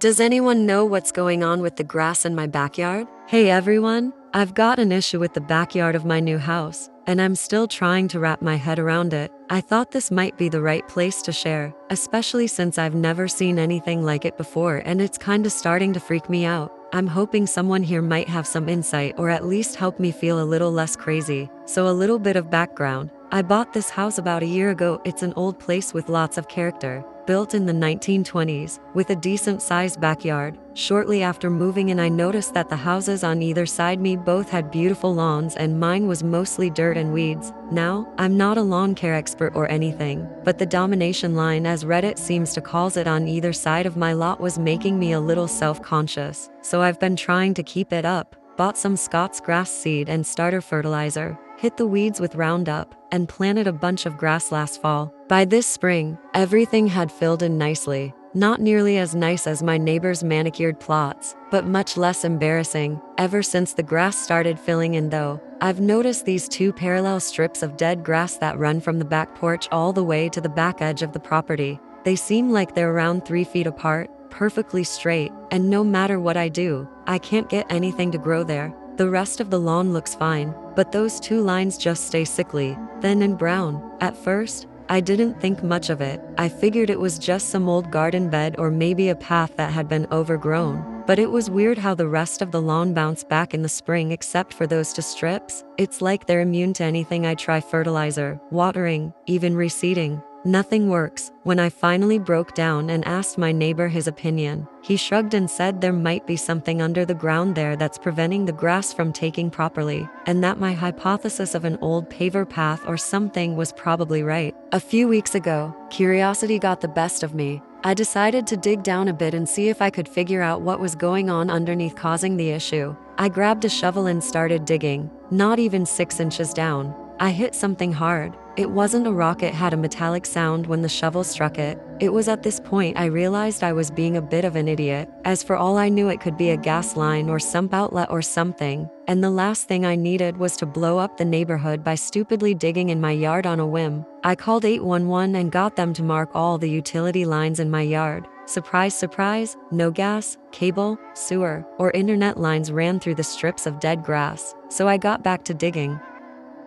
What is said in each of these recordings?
Does anyone know what's going on with the grass in my backyard? Hey everyone, I've got an issue with the backyard of my new house, and I'm still trying to wrap my head around it. I thought this might be the right place to share, especially since I've never seen anything like it before and it's kinda starting to freak me out. I'm hoping someone here might have some insight or at least help me feel a little less crazy. So a little bit of background. I bought this house about a year ago. It's an old place with lots of character, built in the 1920s, with a decent-sized backyard. Shortly after moving in, I noticed that the houses on either side me both had beautiful lawns and mine was mostly dirt and weeds. Now, I'm not a lawn care expert or anything, but the domination line, as Reddit seems to calls it, on either side of my lot was making me a little self-conscious. So I've been trying to keep it up. Bought some Scott's grass seed and starter fertilizer, hit the weeds with Roundup, and planted a bunch of grass last fall. By this spring, everything had filled in nicely. Not nearly as nice as my neighbor's manicured plots, but much less embarrassing. Ever since the grass started filling in though, I've noticed these two parallel strips of dead grass that run from the back porch all the way to the back edge of the property. They seem like they're around 3 feet apart, perfectly straight, and no matter what I do, I can't get anything to grow there. The rest of the lawn looks fine, but those two lines just stay sickly, thin and brown. At first, I didn't think much of it. I figured it was just some old garden bed or maybe a path that had been overgrown. But it was weird how the rest of the lawn bounced back in the spring except for those two strips. It's like they're immune to anything I try: fertilizer, watering, even reseeding. Nothing works. When I finally broke down and asked my neighbor his opinion, he shrugged and said there might be something under the ground there that's preventing the grass from taking properly, and that my hypothesis of an old paver path or something was probably right. A few weeks ago, curiosity got the best of me. I decided to dig down a bit and see if I could figure out what was going on underneath causing the issue. I grabbed a shovel and started digging, not even 6 inches down. I hit something hard. It wasn't a rock, it had a metallic sound when the shovel struck it. It was at this point I realized I was being a bit of an idiot, as for all I knew it could be a gas line or sump outlet or something, and the last thing I needed was to blow up the neighborhood by stupidly digging in my yard on a whim. I called 811 and got them to mark all the utility lines in my yard. Surprise, surprise, no gas, cable, sewer, or internet lines ran through the strips of dead grass, so I got back to digging.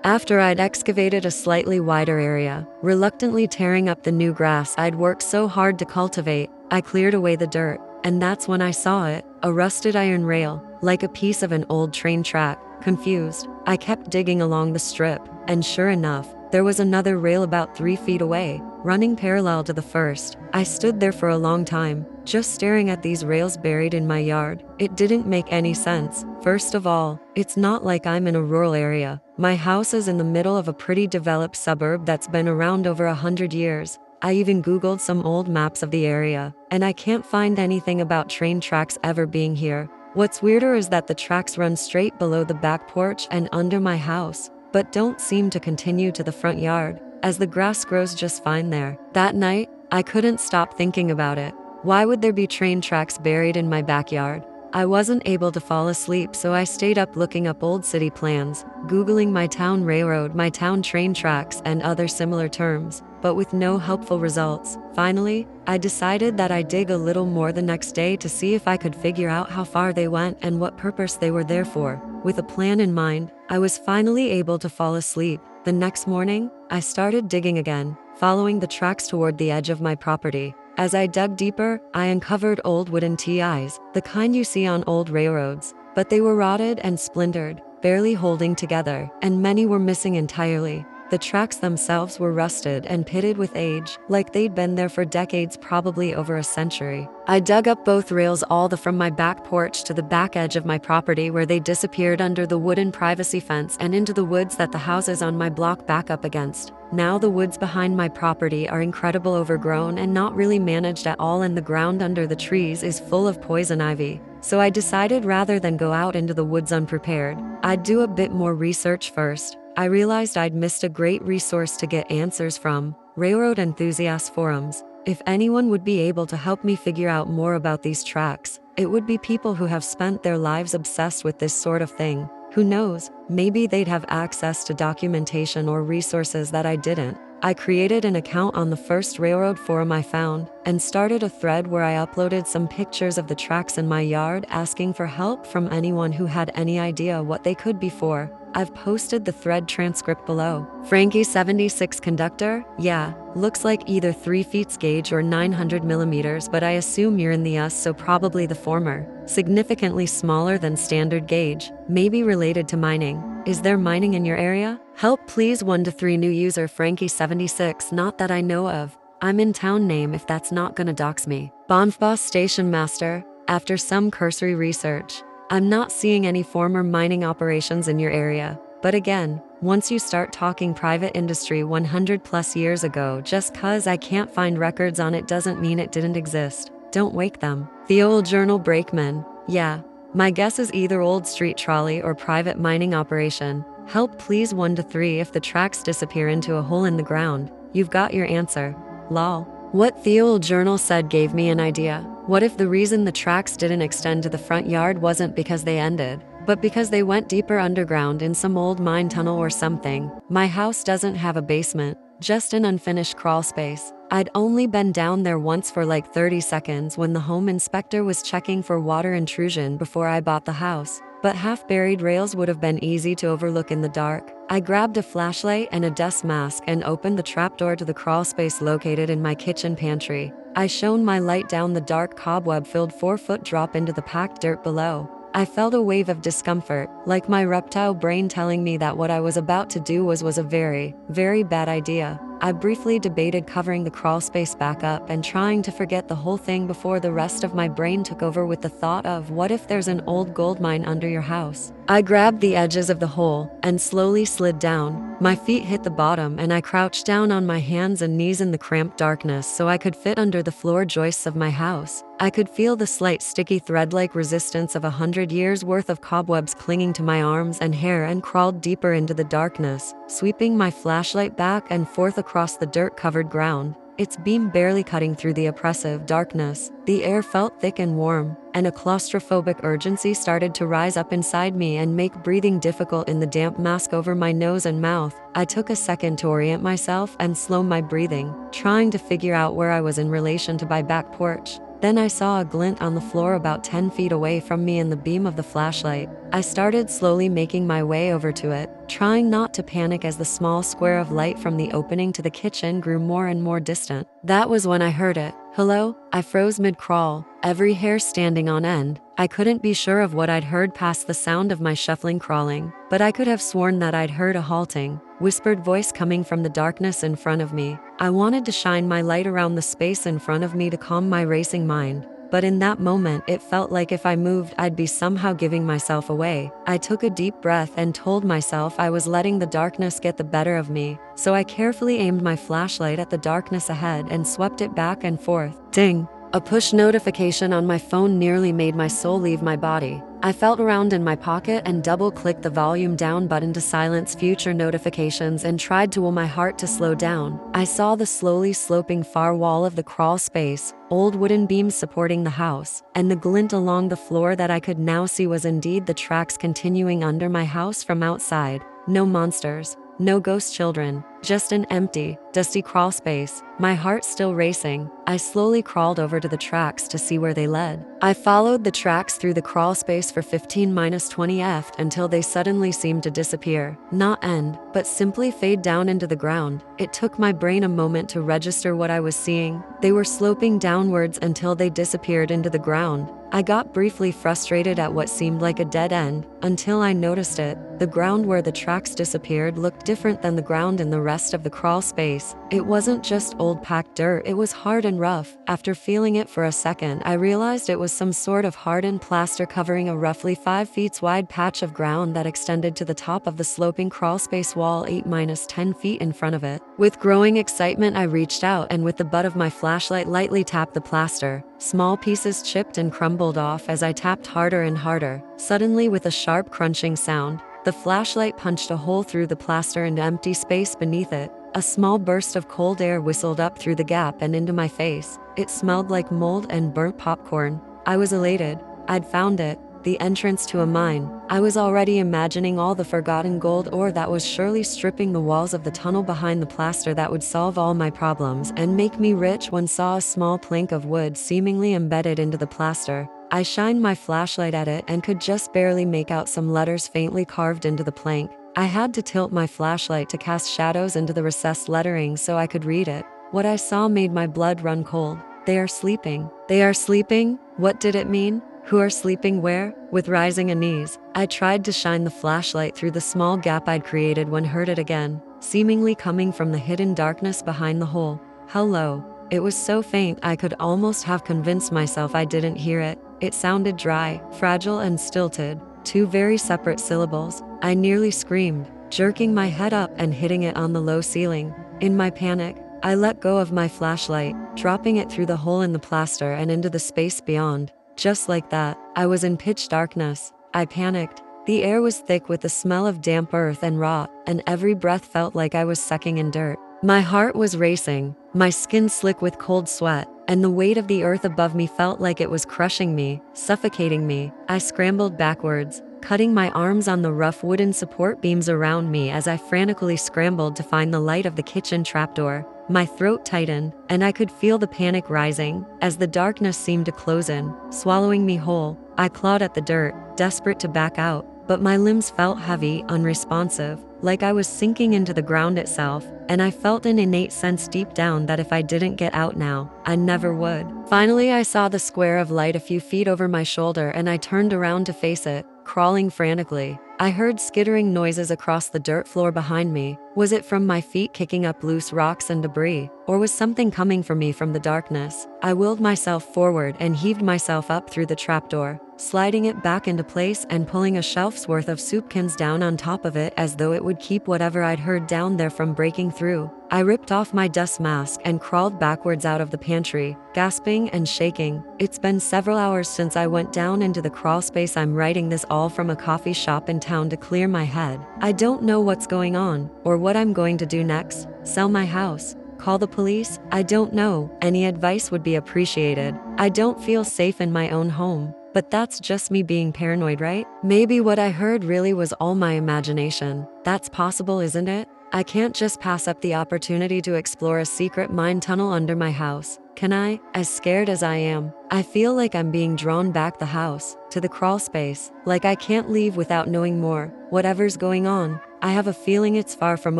After I'd excavated a slightly wider area, reluctantly tearing up the new grass I'd worked so hard to cultivate, I cleared away the dirt, and that's when I saw it, a rusted iron rail, like a piece of an old train track. Confused, I kept digging along the strip, and sure enough, there was another rail about 3 feet away, running parallel to the first. I stood there for a long time, just staring at these rails buried in my yard. It didn't make any sense. First of all, it's not like I'm in a rural area. My house is in the middle of a pretty developed suburb that's been around over 100 years. I even Googled some old maps of the area, and I can't find anything about train tracks ever being here. What's weirder is that the tracks run straight below the back porch and under my house, but don't seem to continue to the front yard, as the grass grows just fine there. That night, I couldn't stop thinking about it. Why would there be train tracks buried in my backyard? I wasn't able to fall asleep, so I stayed up looking up old city plans, Googling my town railroad, my town train tracks, and other similar terms, but with no helpful results. Finally, I decided that I'd dig a little more the next day to see if I could figure out how far they went and what purpose they were there for. With a plan in mind, I was finally able to fall asleep. The next morning, I started digging again, following the tracks toward the edge of my property. As I dug deeper, I uncovered old wooden TIs, the kind you see on old railroads, but they were rotted and splintered, barely holding together, and many were missing entirely. The tracks themselves were rusted and pitted with age, like they'd been there for decades, probably over a century. I dug up both rails all the from my back porch to the back edge of my property, where they disappeared under the wooden privacy fence and into the woods that the houses on my block back up against. Now the woods behind my property are incredibly overgrown and not really managed at all, and the ground under the trees is full of poison ivy. So I decided rather than go out into the woods unprepared, I'd do a bit more research first. I realized I'd missed a great resource to get answers from: railroad enthusiast forums. If anyone would be able to help me figure out more about these tracks, it would be people who have spent their lives obsessed with this sort of thing. Who knows, Maybe they'd have access to documentation or resources that I didn't. I created an account on the first railroad forum I found and started a thread where I uploaded some pictures of the tracks in my yard, asking for help from anyone who had any idea what they could be for. I've posted the thread transcript below. Frankie 76 conductor? Yeah, looks like either 3 feet gauge or 900 millimeters, but I assume you're in the US, so probably the former. Significantly smaller than standard gauge, maybe related to mining. Is there mining in your area? Help please. 1 to 3 new user Frankie 76, not that I know of. I'm in town name if that's not gonna dox me. Bonfboss Station Master, after some cursory research, I'm not seeing any former mining operations in your area. But again, once you start talking private industry 100 plus years ago, just cause I can't find records on it doesn't mean it didn't exist. Don't wake them. The old journal brakeman. Yeah, my guess is either old street trolley or private mining operation. Help please. 1 to 3 if the tracks disappear into a hole in the ground. You've got your answer. Lol. What the old journal said gave me an idea. What if the reason the tracks didn't extend to the front yard wasn't because they ended, but because they went deeper underground in some old mine tunnel or something? My house doesn't have a basement, just an unfinished crawl space. I'd only been down there once for like 30 seconds when the home inspector was checking for water intrusion before I bought the house. But half-buried rails would have been easy to overlook in the dark. I grabbed a flashlight and a dust mask and opened the trapdoor to the crawl space located in my kitchen pantry. I shone my light down the dark cobweb-filled 4-foot drop into the packed dirt below. I felt a wave of discomfort, like my reptile brain telling me that what I was about to do was a very, very bad idea. I briefly debated covering the crawl space back up and trying to forget the whole thing before the rest of my brain took over with the thought of, what if there's an old gold mine under your house? I grabbed the edges of the hole and slowly slid down. My feet hit the bottom and I crouched down on my hands and knees in the cramped darkness so I could fit under the floor joists of my house. I could feel the slight sticky thread-like resistance of 100 years worth of cobwebs clinging to my arms and hair, and crawled deeper into the darkness, sweeping my flashlight back and forth across the dirt-covered ground. Its beam barely cutting through the oppressive darkness. The air felt thick and warm, and a claustrophobic urgency started to rise up inside me and make breathing difficult in the damp mask over my nose and mouth. I took a second to orient myself and slow my breathing, trying to figure out where I was in relation to my back porch. Then I saw a glint on the floor about 10 feet away from me in the beam of the flashlight. I started slowly making my way over to it, trying not to panic as the small square of light from the opening to the kitchen grew more and more distant. That was when I heard it. Hello? I froze mid-crawl, every hair standing on end. I couldn't be sure of what I'd heard past the sound of my shuffling crawling, but I could have sworn that I'd heard a halting, whispered voice coming from the darkness in front of me. I wanted to shine my light around the space in front of me to calm my racing mind, but in that moment it felt like if I moved I'd be somehow giving myself away. I took a deep breath and told myself I was letting the darkness get the better of me, so I carefully aimed my flashlight at the darkness ahead and swept it back and forth. Ding! A push notification on my phone nearly made my soul leave my body. I felt around in my pocket and double-clicked the volume down button to silence future notifications and tried to will my heart to slow down. I saw the slowly sloping far wall of the crawl space, old wooden beams supporting the house, and the glint along the floor that I could now see was indeed the tracks continuing under my house from outside. No monsters, no ghost children, just an empty, dusty crawl space. My heart still racing, I slowly crawled over to the tracks to see where they led. I followed the tracks through the crawl space for 15-20 ft until they suddenly seemed to disappear. Not end, but simply fade down into the ground. It took my brain a moment to register what I was seeing. They were sloping downwards until they disappeared into the ground. I got briefly frustrated at what seemed like a dead end, until I noticed it. The ground where the tracks disappeared looked different than the ground in the rest of the crawl space. It wasn't just old packed dirt, it was hard and rough. After feeling it for a second, I realized it was some sort of hardened plaster covering a roughly 5 feet wide patch of ground that extended to the top of the sloping crawl space wall 8-10 feet in front of it. With growing excitement, I reached out and with the butt of my flashlight lightly tapped the plaster. Small pieces chipped and crumbled off as I tapped harder and harder. Suddenly, with a sharp crunching sound, the flashlight punched a hole through the plaster and empty space beneath it. A small burst of cold air whistled up through the gap and into my face. It smelled like mold and burnt popcorn. I was elated. I'd found it. the entrance to a mine. I was already imagining all the forgotten gold ore that was surely stripping the walls of the tunnel behind the plaster that would solve all my problems and make me rich when saw a small plank of wood seemingly embedded into the plaster. I shined my flashlight at it and could just barely make out some letters faintly carved into the plank. I had to tilt my flashlight to cast shadows into the recessed lettering so I could read it. What I saw made my blood run cold. They are sleeping. They are sleeping? What did it mean? Who are sleeping where? With rising unease, I tried to shine the flashlight through the small gap I'd created when heard it again, seemingly coming from the hidden darkness behind the hole. Hello. It was so faint I could almost have convinced myself I didn't hear it. It sounded dry, fragile and stilted, two very separate syllables. I nearly screamed, jerking my head up and hitting it on the low ceiling. In my panic, I let go of my flashlight, dropping it through the hole in the plaster and into the space beyond. Just like that, I was in pitch darkness. I panicked. The air was thick with the smell of damp earth and rot, and every breath felt like I was sucking in dirt. My heart was racing, my skin slick with cold sweat, and the weight of the earth above me felt like it was crushing me, suffocating me. I scrambled backwards, cutting my arms on the rough wooden support beams around me as I frantically scrambled to find the light of the kitchen trapdoor. My throat tightened, and I could feel the panic rising as the darkness seemed to close in, swallowing me whole. I clawed at the dirt, desperate to back out, but my limbs felt heavy, unresponsive, like I was sinking into the ground itself, and I felt an innate sense deep down that if I didn't get out now, I never would. Finally, I saw the square of light a few feet over my shoulder and I turned around to face it, crawling frantically. I heard skittering noises across the dirt floor behind me. Was it from my feet kicking up loose rocks and debris, or was something coming for me from the darkness? I willed myself forward and heaved myself up through the trapdoor, sliding it back into place and pulling a shelf's worth of soup cans down on top of it as though it would keep whatever I'd heard down there from breaking through. I ripped off my dust mask and crawled backwards out of the pantry, gasping and shaking. It's been several hours since I went down into the crawl space. I'm writing this all from a coffee shop in town to clear my head. I don't know what's going on, or what I'm going to do next. Sell my house? Call the police? I don't know. Any advice would be appreciated. I don't feel safe in my own home. But that's just me being paranoid, right? Maybe what I heard really was all my imagination. That's possible, isn't it? I can't just pass up the opportunity to explore a secret mine tunnel under my house, can I? As scared as I am, I feel like I'm being drawn back the house, to the crawl space, like I can't leave without knowing more. Whatever's going on, I have a feeling it's far from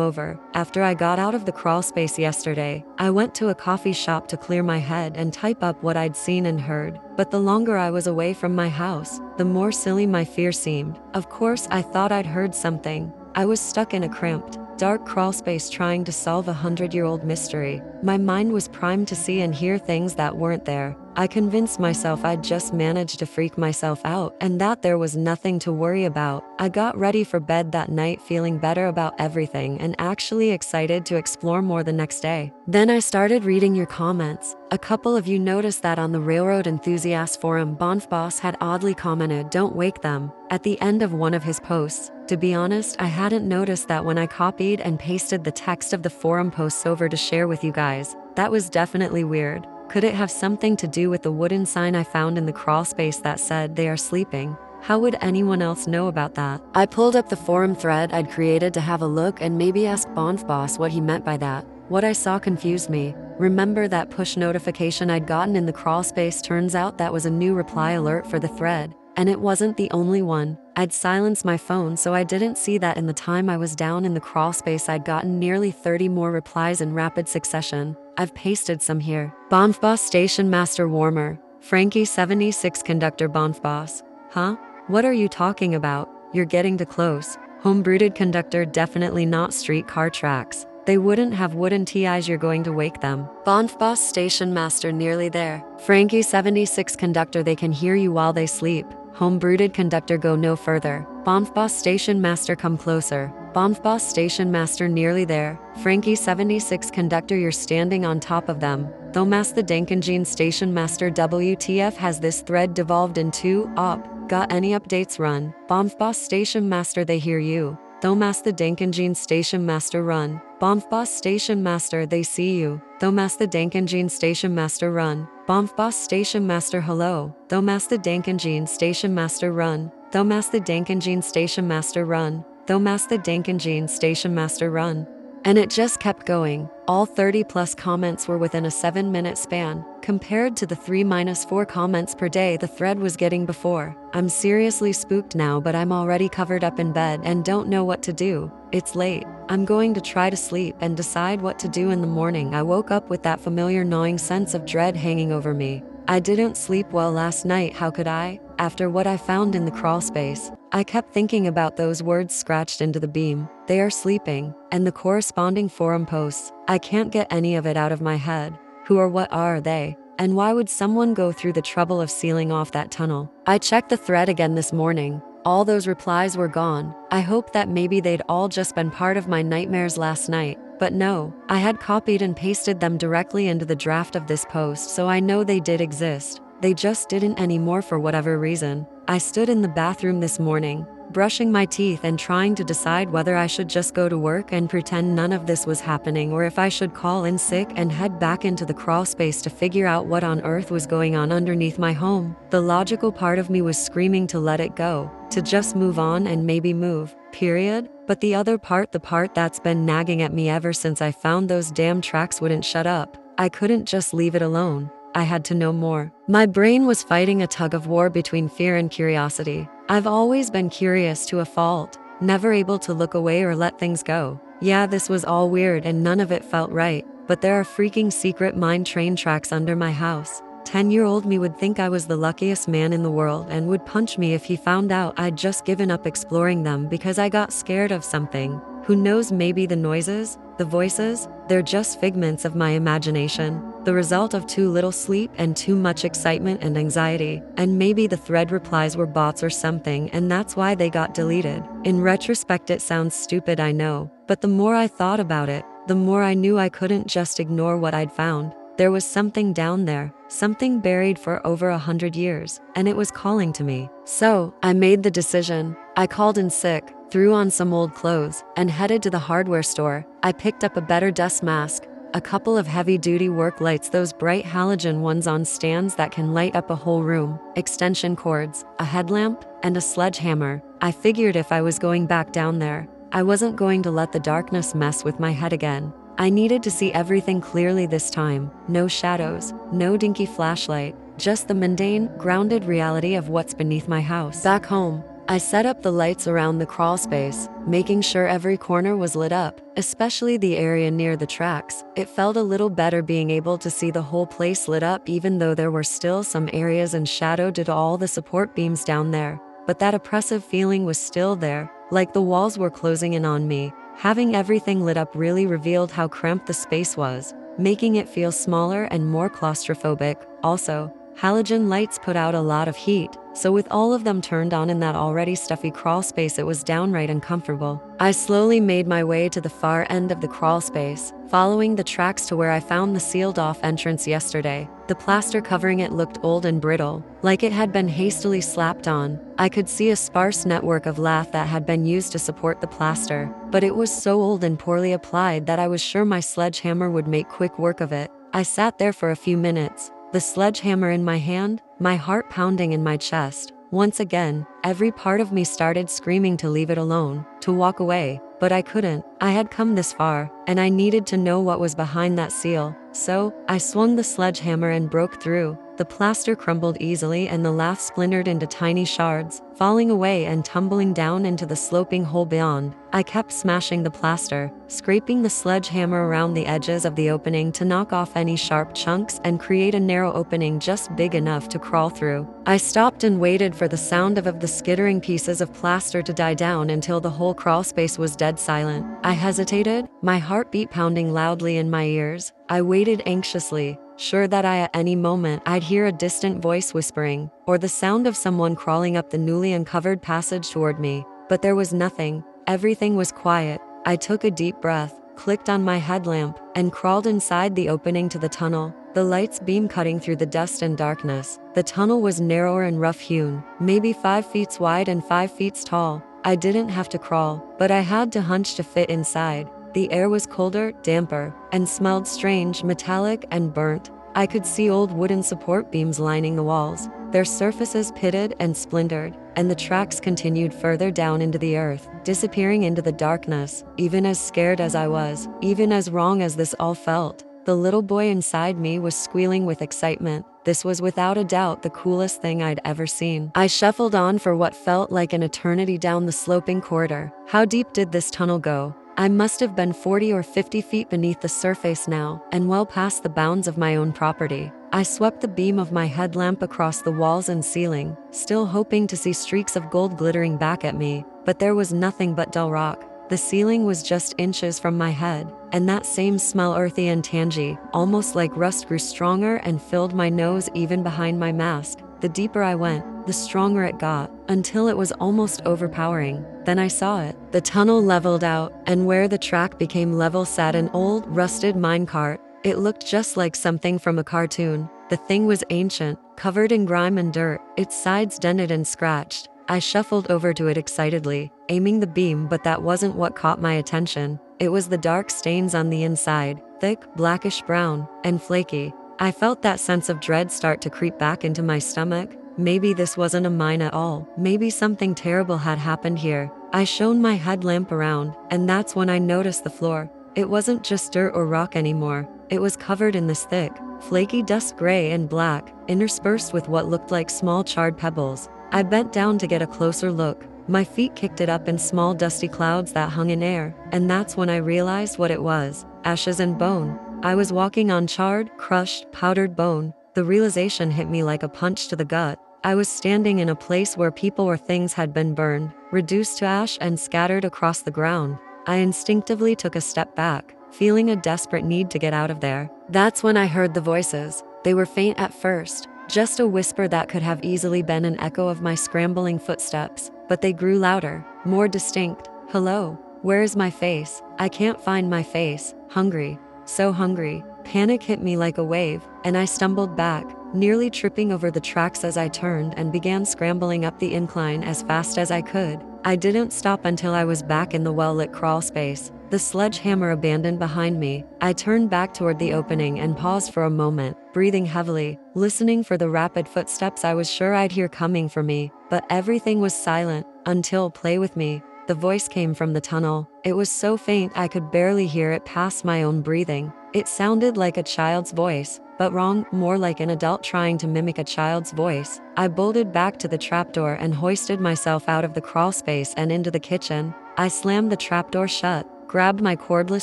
over. After I got out of the crawl space yesterday, I went to a coffee shop to clear my head and type up what I'd seen and heard. But the longer I was away from my house, the more silly my fear seemed. Of course, I thought I'd heard something. I was stuck in a cramped, dark crawl space trying to solve a 100-year-old mystery. My mind was primed to see and hear things that weren't there. I convinced myself I'd just managed to freak myself out and that there was nothing to worry about. I got ready for bed that night feeling better about everything and actually excited to explore more the next day. Then I started reading your comments. A couple of you noticed that on the Railroad Enthusiast forum, Bonfboss had oddly commented, "Don't wake them," at the end of one of his posts. To be honest, I hadn't noticed that when I copied and pasted the text of the forum posts over to share with you guys. That was definitely weird. Could it have something to do with the wooden sign I found in the crawl space that said "They are sleeping"? How would anyone else know about that? I pulled up the forum thread I'd created to have a look and maybe ask Bonfboss what he meant by that. What I saw confused me. Remember that push notification I'd gotten in the crawl space? Turns out that was a new reply alert for the thread. And it wasn't the only one. I'd silenced my phone so I didn't see that in the time I was down in the crawl space I'd gotten nearly 30 more replies in rapid succession. I've pasted some here. Bonfboss Station Master Warmer. Frankie 76 Conductor Bonfboss. Huh? What are you talking about? You're getting too close. Homebrewed Conductor definitely not streetcar tracks. They wouldn't have wooden TIs. You're going to wake them. Bonfboss Station Master nearly there. Frankie 76 Conductor they can hear you while they sleep. Homebrewed Conductor go no further. Bonfboss Station Master come closer. Bonfboss Station Master nearly there. Frankie 76 Conductor you're standing on top of them. Thomas the Dankengene Station Master WTF has this thread devolved into op. Got any updates? Run. Bonfboss Station Master they hear you. Thomas the Dankengene Station Master run. Bonfboss Station Master they see you. Thomas the Dankengene Station Master run. Bombfboss Station Master hello. Thomas the Dankenjean Station Master run. Thomas the Dankenjean Station Master run. Thomas the Dankenjean Station Master run. And it just kept going. All 30 plus comments were within a 7-minute span, compared to the 3-4 comments per day the thread was getting before. I'm seriously spooked now, but I'm already covered up in bed and don't know what to do. It's late. I'm going to try to sleep and decide what to do in the morning. I woke up with that familiar gnawing sense of dread hanging over me. I didn't sleep well last night, how could I? After what I found in the crawl space, I kept thinking about those words scratched into the beam. They are sleeping, and the corresponding forum posts. I can't get any of it out of my head. Who or what are they? And why would someone go through the trouble of sealing off that tunnel? I checked the thread again this morning. All those replies were gone. I hoped that maybe they'd all just been part of my nightmares last night. But no, I had copied and pasted them directly into the draft of this post, so I know they did exist. They just didn't anymore for whatever reason. I stood in the bathroom this morning, brushing my teeth and trying to decide whether I should just go to work and pretend none of this was happening, or if I should call in sick and head back into the crawl space to figure out what on earth was going on underneath my home. The logical part of me was screaming to let it go, to just move on and maybe move, period. But the other part, the part that's been nagging at me ever since I found those damn tracks, wouldn't shut up. I couldn't just leave it alone. I had to know more. My brain was fighting a tug of war between fear and curiosity. I've always been curious to a fault, never able to look away or let things go. Yeah, this was all weird and none of it felt right, but there are freaking secret mine train tracks under my house. 10-year-old me would think I was the luckiest man in the world and would punch me if he found out I'd just given up exploring them because I got scared of something. Who knows, maybe the noises, the voices, they're just figments of my imagination, the result of too little sleep and too much excitement and anxiety. And maybe the thread replies were bots or something, and that's why they got deleted. In retrospect, it sounds stupid, I know, but the more I thought about it, the more I knew I couldn't just ignore what I'd found. There was something down there, something buried for over 100 years, and it was calling to me. So, I made the decision. I called in sick, threw on some old clothes, and headed to the hardware store. I picked up a better dust mask, a couple of heavy-duty work lights, those bright halogen ones on stands that can light up a whole room, extension cords, a headlamp, and a sledgehammer. I figured if I was going back down there, I wasn't going to let the darkness mess with my head again. I needed to see everything clearly this time. No shadows, no dinky flashlight, just the mundane, grounded reality of what's beneath my house. Back home, I set up the lights around the crawl space, making sure every corner was lit up, especially the area near the tracks. It felt a little better being able to see the whole place lit up, even though there were still some areas in shadow due to all the support beams down there. But that oppressive feeling was still there, like the walls were closing in on me. Having everything lit up really revealed how cramped the space was, making it feel smaller and more claustrophobic. Also, halogen lights put out a lot of heat, so with all of them turned on in that already stuffy crawl space, it was downright uncomfortable. I slowly made my way to the far end of the crawl space, following the tracks to where I found the sealed-off entrance yesterday. The plaster covering it looked old and brittle, like it had been hastily slapped on. I could see a sparse network of lath that had been used to support the plaster, but it was so old and poorly applied that I was sure my sledgehammer would make quick work of it. I sat there for a few minutes, the sledgehammer in my hand, my heart pounding in my chest. Once again, every part of me started screaming to leave it alone, to walk away, but I couldn't. I had come this far, and I needed to know what was behind that seal. So, I swung the sledgehammer and broke through. The plaster crumbled easily and the lath splintered into tiny shards, falling away and tumbling down into the sloping hole beyond. I kept smashing the plaster, scraping the sledgehammer around the edges of the opening to knock off any sharp chunks and create a narrow opening just big enough to crawl through. I stopped and waited for the sound of the skittering pieces of plaster to die down until the whole crawl space was dead silent. I hesitated, my heartbeat pounding loudly in my ears. I waited anxiously, sure that at any moment I'd hear a distant voice whispering, or the sound of someone crawling up the newly uncovered passage toward me. But there was nothing. Everything was quiet. I took a deep breath, clicked on my headlamp, and crawled inside the opening to the tunnel. The lights beam cutting through the dust and darkness. The tunnel was narrower and rough-hewn, maybe 5 feet wide and 5 feet tall. I didn't have to crawl, but I had to hunch to fit inside. The air was colder, damper, and smelled strange, metallic, and burnt. I could see old wooden support beams lining the walls, their surfaces pitted and splintered, and the tracks continued further down into the earth, disappearing into the darkness. Even as scared as I was, even as wrong as this all felt, the little boy inside me was squealing with excitement. This was without a doubt the coolest thing I'd ever seen. I shuffled on for what felt like an eternity down the sloping corridor. How deep did this tunnel go? I must have been 40 or 50 feet beneath the surface now, and well past the bounds of my own property. I swept the beam of my headlamp across the walls and ceiling, still hoping to see streaks of gold glittering back at me, but there was nothing but dull rock. The ceiling was just inches from my head, and that same smell, earthy and tangy, almost like rust, grew stronger and filled my nose even behind my mask. The deeper I went, the stronger it got, until it was almost overpowering. Then I saw it. The tunnel leveled out, and where the track became level sat an old, rusted minecart. It looked just like something from a cartoon. The thing was ancient, covered in grime and dirt, its sides dented and scratched. I shuffled over to it excitedly, aiming the beam, but that wasn't what caught my attention. It was the dark stains on the inside, thick, blackish brown, and flaky. I felt that sense of dread start to creep back into my stomach. Maybe this wasn't a mine at all. Maybe something terrible had happened here. I shone my headlamp around, and that's when I noticed the floor. It wasn't just dirt or rock anymore. It was covered in this thick, flaky dust, gray and black, interspersed with what looked like small charred pebbles. I bent down to get a closer look. My feet kicked it up in small dusty clouds that hung in air, and that's when I realized what it was: ashes and bone. I was walking on charred, crushed, powdered bone. The realization hit me like a punch to the gut. I was standing in a place where people or things had been burned, reduced to ash and scattered across the ground. I instinctively took a step back, feeling a desperate need to get out of there. That's when I heard the voices. They were faint at first, just a whisper that could have easily been an echo of my scrambling footsteps, but they grew louder, more distinct. Hello, where is my face? I can't find my face. Hungry, so hungry. Panic hit me like a wave, and I stumbled back, nearly tripping over the tracks as I turned and began scrambling up the incline as fast as I could. I didn't stop until I was back in the well-lit crawl space, the sledgehammer abandoned behind me. I turned back toward the opening and paused for a moment, breathing heavily, listening for the rapid footsteps I was sure I'd hear coming for me, but everything was silent until "Play with me." The voice came from the tunnel. It was so faint I could barely hear it past my own breathing. It sounded like a child's voice, but wrong, more like an adult trying to mimic a child's voice. I bolted back to the trapdoor and hoisted myself out of the crawl space and into the kitchen. I slammed the trapdoor shut, grabbed my cordless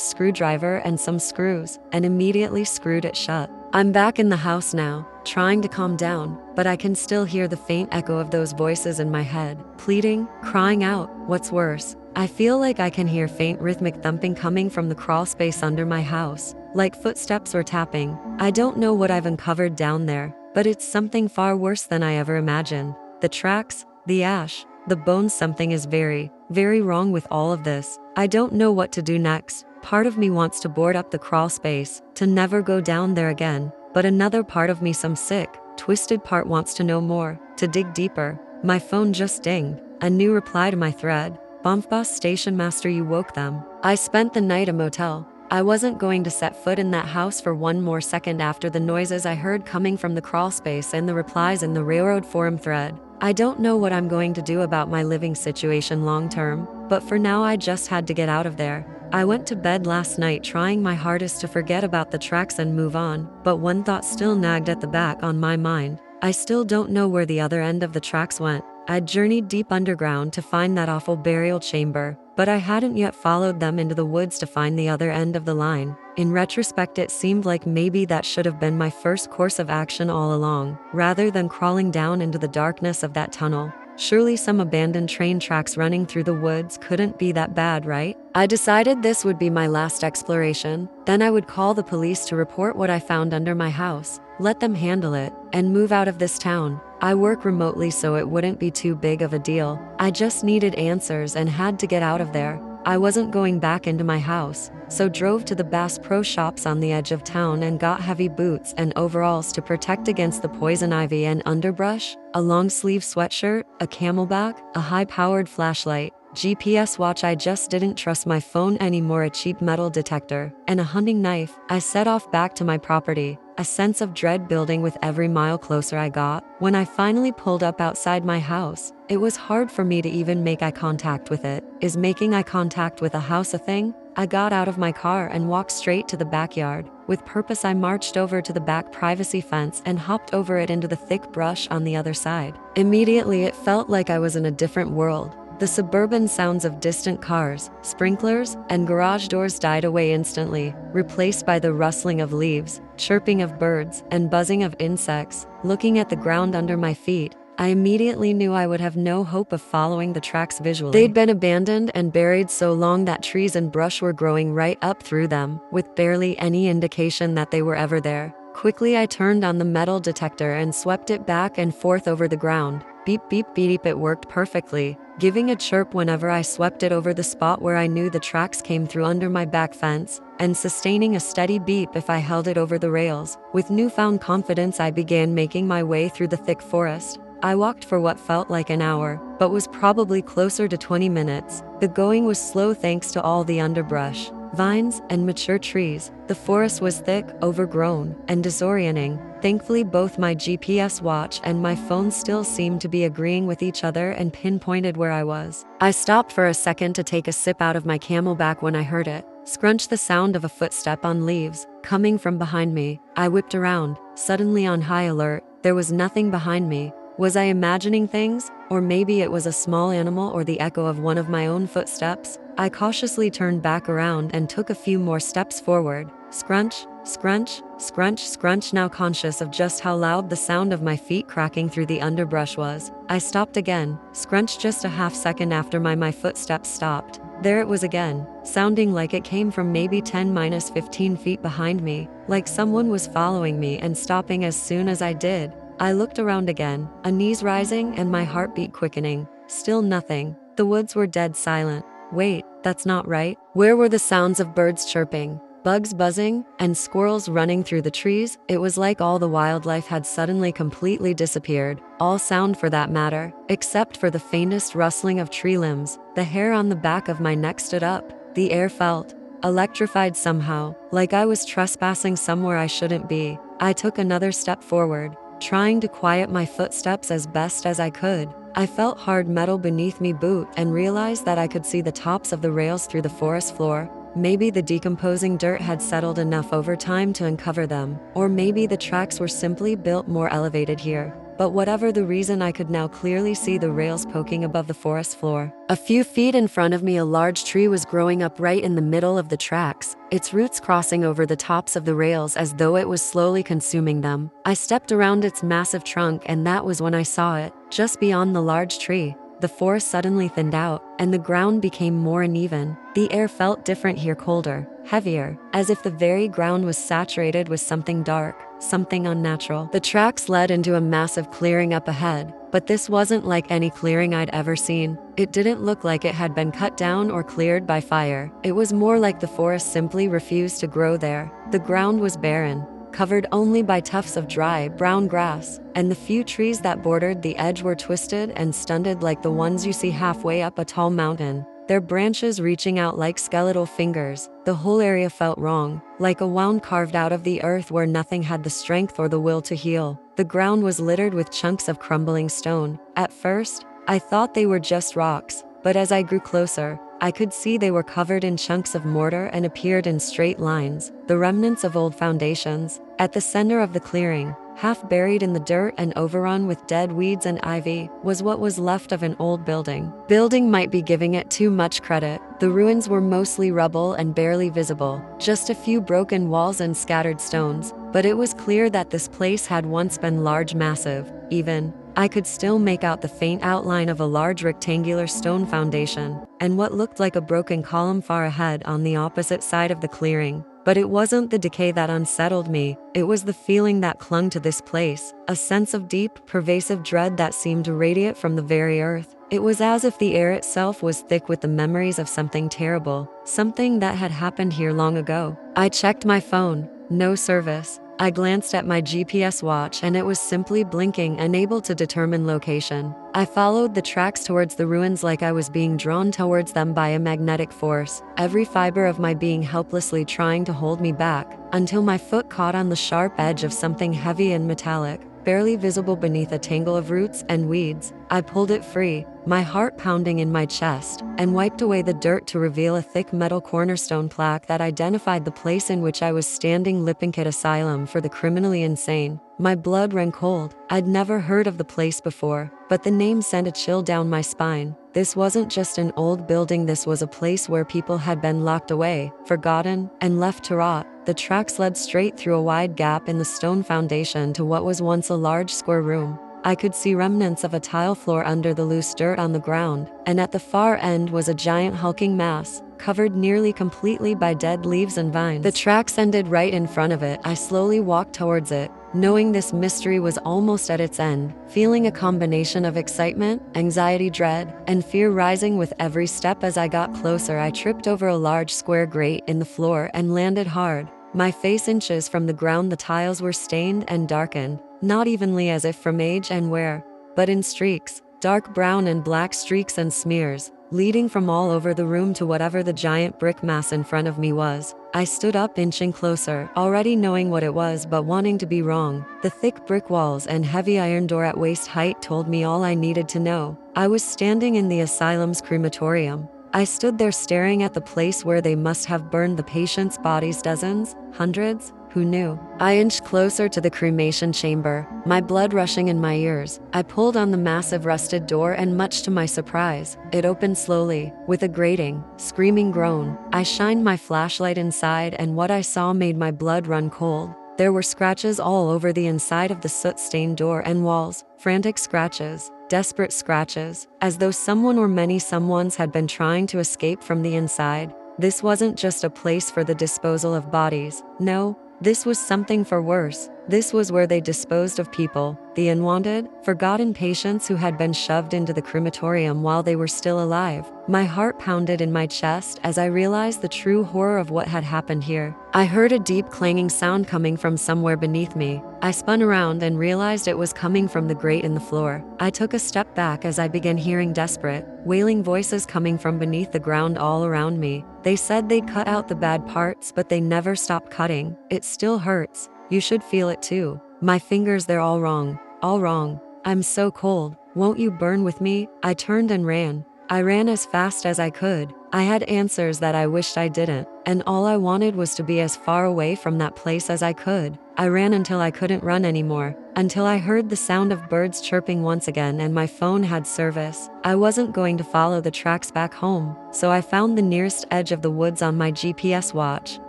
screwdriver and some screws, and immediately screwed it shut. I'm back in the house now, trying to calm down, but I can still hear the faint echo of those voices in my head, pleading, crying out. What's worse, I feel like I can hear faint rhythmic thumping coming from the crawl space under my house, like footsteps or tapping. I don't know what I've uncovered down there, but it's something far worse than I ever imagined. The tracks, the ash, the bones. Something is very, very wrong with all of this. I don't know what to do next. Part of me wants to board up the crawl space, to never go down there again, but another part of me, some sick, twisted part, wants to know more, to dig deeper. My phone just dinged. A new reply to my thread. "Boss station master, you woke them." I spent the night at a motel. I wasn't going to set foot in that house for one more second after the noises I heard coming from the crawl space and the replies in the railroad forum thread. I don't know what I'm going to do about my living situation long term, but for now I just had to get out of there. I went to bed last night trying my hardest to forget about the tracks and move on, but one thought still nagged at the back on my mind. I still don't know where the other end of the tracks went. I'd journeyed deep underground to find that awful burial chamber, but I hadn't yet followed them into the woods to find the other end of the line. In retrospect, it seemed like maybe that should have been my first course of action all along, rather than crawling down into the darkness of that tunnel. Surely some abandoned train tracks running through the woods couldn't be that bad, right? I decided this would be my last exploration. Then I would call the police to report what I found under my house, let them handle it, and move out of this town. I work remotely, so it wouldn't be too big of a deal. I just needed answers and had to get out of there. I wasn't going back into my house, so drove to the Bass Pro Shops on the edge of town and got heavy boots and overalls to protect against the poison ivy and underbrush, a long-sleeve sweatshirt, a camelback, a high-powered flashlight, GPS watch. I just didn't trust my phone anymore, a cheap metal detector, and a hunting knife. I set off back to my property. a sense of dread building with every mile closer I got. When I finally pulled up outside my house, it was hard for me to even make eye contact with it. Is making eye contact with a house a thing? I got out of my car and walked straight to the backyard. With purpose, I marched over to the back privacy fence and hopped over it into the thick brush on the other side. Immediately, it felt like I was in a different world. The suburban sounds of distant cars, sprinklers, and garage doors died away instantly, replaced by the rustling of leaves, chirping of birds, and buzzing of insects. Looking at the ground under my feet, I immediately knew I would have no hope of following the tracks visually. They'd been abandoned and buried so long that trees and brush were growing right up through them, with barely any indication that they were ever there. Quickly, I turned on the metal detector and swept it back and forth over the ground. Beep, beep, beep, it worked perfectly, giving a chirp whenever I swept it over the spot where I knew the tracks came through under my back fence, and sustaining a steady beep if I held it over the rails. With newfound confidence, I began making my way through the thick forest. I walked for what felt like an hour, but was probably closer to 20 minutes. The going was slow thanks to all the underbrush, vines, and mature trees. The forest was thick, overgrown, and disorienting. Thankfully, both my GPS watch and my phone still seemed to be agreeing with each other and pinpointed where I was. I stopped for a second to take a sip out of my Camelback when I heard it. Scrunch, the sound of a footstep on leaves, coming from behind me. I whipped around, suddenly on high alert. There was nothing behind me. Was I imagining things? Or maybe it was a small animal or the echo of one of my own footsteps? I cautiously turned back around and took a few more steps forward. Scrunch, scrunch, scrunch, scrunch. Now conscious of just how loud the sound of my feet cracking through the underbrush was, I stopped again. Scrunch. Just a half second after my footsteps stopped, there it was again, sounding like it came from maybe 10-15 feet behind me, like someone was following me and stopping as soon as I did. I looked around again, unease rising and my heartbeat quickening. Still nothing. The woods were dead silent. Wait, that's not right. Where were the sounds of birds chirping, bugs buzzing, and squirrels running through the trees? It was like all the wildlife had suddenly completely disappeared. All sound, for that matter, except for the faintest rustling of tree limbs. The hair on the back of my neck stood up. The air felt electrified somehow, like I was trespassing somewhere I shouldn't be. I took another step forward, trying to quiet my footsteps as best as I could. I felt hard metal beneath me boot and realized that I could see the tops of the rails through the forest floor. Maybe the decomposing dirt had settled enough over time to uncover them, or maybe the tracks were simply built more elevated here. But whatever the reason, I could now clearly see the rails poking above the forest floor. A few feet in front of me, a large tree was growing up right in the middle of the tracks, its roots crossing over the tops of the rails as though it was slowly consuming them. I stepped around its massive trunk, and that was when I saw it. Just beyond the large tree, the forest suddenly thinned out, and the ground became more uneven. The air felt different here, colder, heavier, as if the very ground was saturated with something dark, something unnatural. The tracks led into a massive clearing up ahead, but this wasn't like any clearing I'd ever seen. It didn't look like it had been cut down or cleared by fire. It was more like the forest simply refused to grow there. The ground was barren, covered only by tufts of dry, brown grass, and the few trees that bordered the edge were twisted and stunted like the ones you see halfway up a tall mountain, their branches reaching out like skeletal fingers. The whole area felt wrong, like a wound carved out of the earth where nothing had the strength or the will to heal. The ground was littered with chunks of crumbling stone. At first, I thought they were just rocks, but as I grew closer, I could see they were covered in chunks of mortar and appeared in straight lines, the remnants of old foundations. At the center of the clearing, half buried in the dirt and overrun with dead weeds and ivy, was what was left of an old building. Building might be giving it too much credit. The ruins were mostly rubble and barely visible, just a few broken walls and scattered stones. But it was clear that this place had once been large, massive, even. I could still make out the faint outline of a large rectangular stone foundation, and what looked like a broken column far ahead on the opposite side of the clearing. But it wasn't the decay that unsettled me, it was the feeling that clung to this place, a sense of deep, pervasive dread that seemed to radiate from the very earth. It was as if the air itself was thick with the memories of something terrible, something that had happened here long ago. I checked my phone. No service. I glanced at my GPS watch and it was simply blinking, unable to determine location. I followed the tracks towards the ruins like I was being drawn towards them by a magnetic force, every fiber of my being helplessly trying to hold me back, until my foot caught on the sharp edge of something heavy and metallic, barely visible beneath a tangle of roots and weeds. I pulled it free, my heart pounding in my chest, and wiped away the dirt to reveal a thick metal cornerstone plaque that identified the place in which I was standing: Lippincott Asylum for the Criminally Insane. My blood ran cold. I'd never heard of the place before, but the name sent a chill down my spine. This wasn't just an old building, this was a place where people had been locked away, forgotten, and left to rot. The tracks led straight through a wide gap in the stone foundation to what was once a large square room. I could see remnants of a tile floor under the loose dirt on the ground, and at the far end was a giant hulking mass, covered nearly completely by dead leaves and vines. The tracks ended right in front of it. I slowly walked towards it, knowing this mystery was almost at its end, feeling a combination of excitement, anxiety, dread, and fear rising with every step. As I got closer, I tripped over a large square grate in the floor and landed hard, my face inches from the ground. The tiles were stained and darkened, not evenly as if from age and wear, but in streaks, dark brown and black streaks and smears, leading from all over the room to whatever the giant brick mass in front of me was. I stood up, inching closer, already knowing what it was but wanting to be wrong. The thick brick walls and heavy iron door at waist height told me all I needed to know. I was standing in the asylum's crematorium. I stood there staring at the place where they must have burned the patients' bodies, dozens, hundreds, who knew? I inched closer to the cremation chamber, my blood rushing in my ears. I pulled on the massive rusted door and, much to my surprise, it opened slowly, with a grating, screaming groan. I shined my flashlight inside and what I saw made my blood run cold. There were scratches all over the inside of the soot-stained door and walls, frantic scratches, desperate scratches, as though someone or many someones had been trying to escape from the inside. This wasn't just a place for the disposal of bodies. No, this was something far worse. This was where they disposed of people, the unwanted, forgotten patients who had been shoved into the crematorium while they were still alive. My heart pounded in my chest as I realized the true horror of what had happened here. I heard a deep clanging sound coming from somewhere beneath me. I spun around and realized it was coming from the grate in the floor. I took a step back as I began hearing desperate, wailing voices coming from beneath the ground all around me. They said they'd cut out the bad parts, but they never stopped cutting. It still hurts. You should feel it too. My fingers, they're all wrong. All wrong. I'm so cold. Won't you burn with me? I turned and ran. I ran as fast as I could. I had answers that I wished I didn't, and all I wanted was to be as far away from that place as I could. I ran until I couldn't run anymore, until I heard the sound of birds chirping once again and my phone had service. I wasn't going to follow the tracks back home, so I found the nearest edge of the woods on my GPS watch,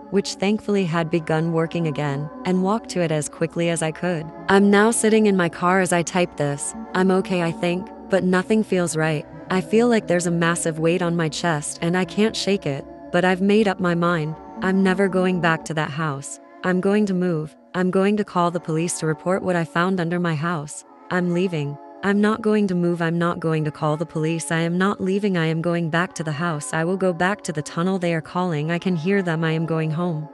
which thankfully had begun working again, and walked to it as quickly as I could. I'm now sitting in my car as I type this. I'm okay, I think, but nothing feels right. I feel like there's a massive weight on my chest and I can't shake it, but I've made up my mind. I'm never going back to that house. I'm going to move. I'm going to call the police to report what I found under my house. I'm leaving. I'm not going to move. I'm not going to call the police. I am not leaving. I am going back to the house. I will go back to the tunnel. They are calling. I can hear them. I am going home.